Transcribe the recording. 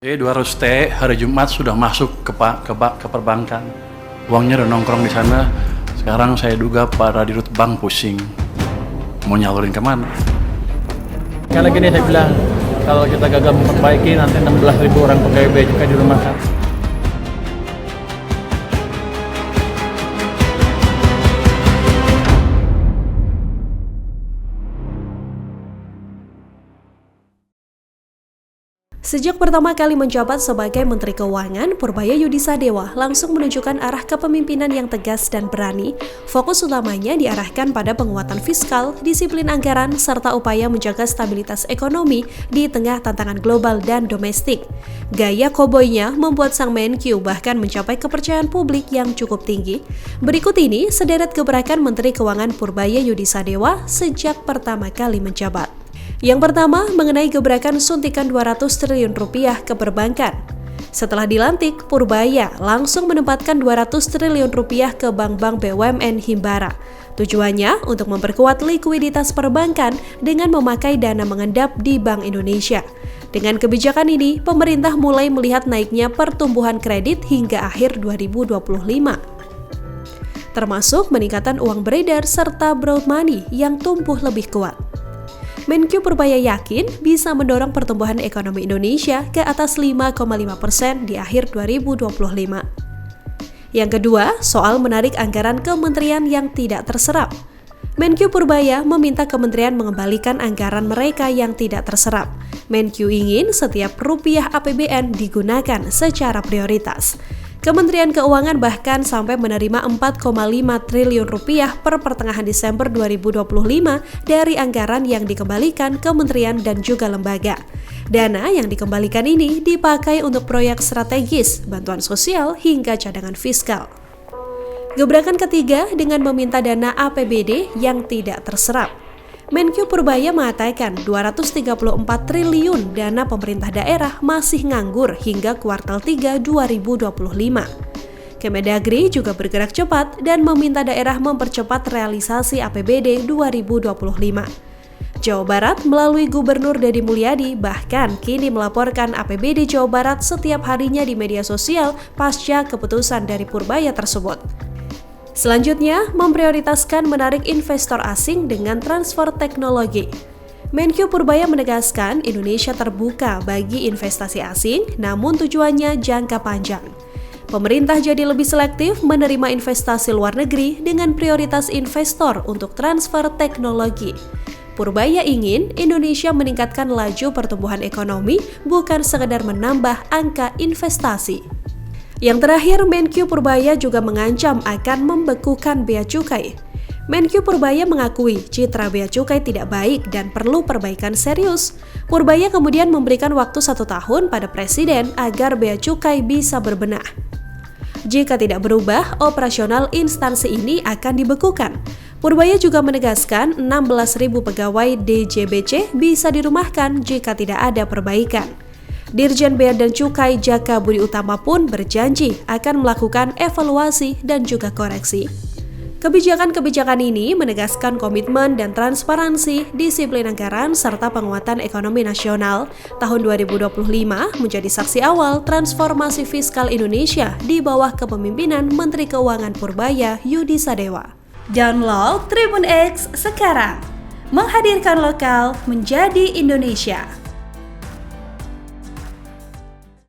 Jadi 200 T hari Jumat sudah masuk ke perbankan. Uangnya udah nongkrong di sana. Sekarang saya duga para dirut bank pusing. Mau nyalurin kemana? Karena gini saya bilang, kalau kita gagal memperbaiki nanti 16.000 orang pegawai bea cukai dirumahkan. Sejak pertama kali menjabat sebagai Menteri Keuangan, Purbaya Yudisadewa langsung menunjukkan arah kepemimpinan yang tegas dan berani. Fokus utamanya diarahkan pada penguatan fiskal, disiplin anggaran, serta upaya menjaga stabilitas ekonomi di tengah tantangan global dan domestik. Gaya koboynya membuat sang Menkyu bahkan mencapai kepercayaan publik yang cukup tinggi. Berikut ini sederet gebrakan Menteri Keuangan Purbaya Yudisadewa sejak pertama kali menjabat. Yang pertama, mengenai gebrakan suntikan 200 triliun rupiah ke perbankan. Setelah dilantik, Purbaya langsung menempatkan 200 triliun rupiah ke bank-bank BUMN Himbara. Tujuannya untuk memperkuat likuiditas perbankan dengan memakai dana mengendap di Bank Indonesia. Dengan kebijakan ini, pemerintah mulai melihat naiknya pertumbuhan kredit hingga akhir 2025. Termasuk peningkatan uang beredar serta broad money yang tumbuh lebih kuat. Menkyu Purbaya yakin bisa mendorong pertumbuhan ekonomi Indonesia ke atas 5,5% di akhir 2025. Yang kedua, soal menarik anggaran kementerian yang tidak terserap. Menkyu Purbaya meminta kementerian mengembalikan anggaran mereka yang tidak terserap. Menkyu ingin setiap rupiah APBN digunakan secara prioritas. Kementerian Keuangan bahkan sampai menerima 4,5 triliun rupiah per pertengahan Desember 2025 dari anggaran yang dikembalikan kementerian dan juga lembaga. Dana yang dikembalikan ini dipakai untuk proyek strategis, bantuan sosial, hingga cadangan fiskal. Gebrakan ketiga dengan meminta dana APBD yang tidak terserap. Menkyu Purbaya mengatakan 234 triliun dana pemerintah daerah masih nganggur hingga kuartal 3 2025. Kemendagri juga bergerak cepat dan meminta daerah mempercepat realisasi APBD 2025. Jawa Barat melalui Gubernur Deddy Mulyadi bahkan kini melaporkan APBD Jawa Barat setiap harinya di media sosial pasca keputusan dari Purbaya tersebut. Selanjutnya, memprioritaskan menarik investor asing dengan transfer teknologi. Menkyu Purbaya menegaskan Indonesia terbuka bagi investasi asing, namun tujuannya jangka panjang. Pemerintah jadi lebih selektif menerima investasi luar negeri dengan prioritas investor untuk transfer teknologi. Purbaya ingin Indonesia meningkatkan laju pertumbuhan ekonomi, bukan sekedar menambah angka investasi. Yang terakhir, Menkyu Purbaya juga mengancam akan membekukan bea cukai. Menkyu Purbaya mengakui citra bea cukai tidak baik dan perlu perbaikan serius. Purbaya kemudian memberikan waktu 1 tahun pada Presiden agar bea cukai bisa berbenah. Jika tidak berubah, operasional instansi ini akan dibekukan. Purbaya juga menegaskan 16.000 pegawai DJBC bisa dirumahkan jika tidak ada perbaikan. Dirjen Bea dan Cukai Jaka Budi Utama pun berjanji akan melakukan evaluasi dan juga koreksi. Kebijakan-kebijakan ini menegaskan komitmen dan transparansi, disiplin anggaran, serta penguatan ekonomi nasional. Tahun 2025 menjadi saksi awal transformasi fiskal Indonesia di bawah kepemimpinan Menteri Keuangan Purbaya Yudisadewa. Download Tribun X sekarang, menghadirkan lokal menjadi Indonesia.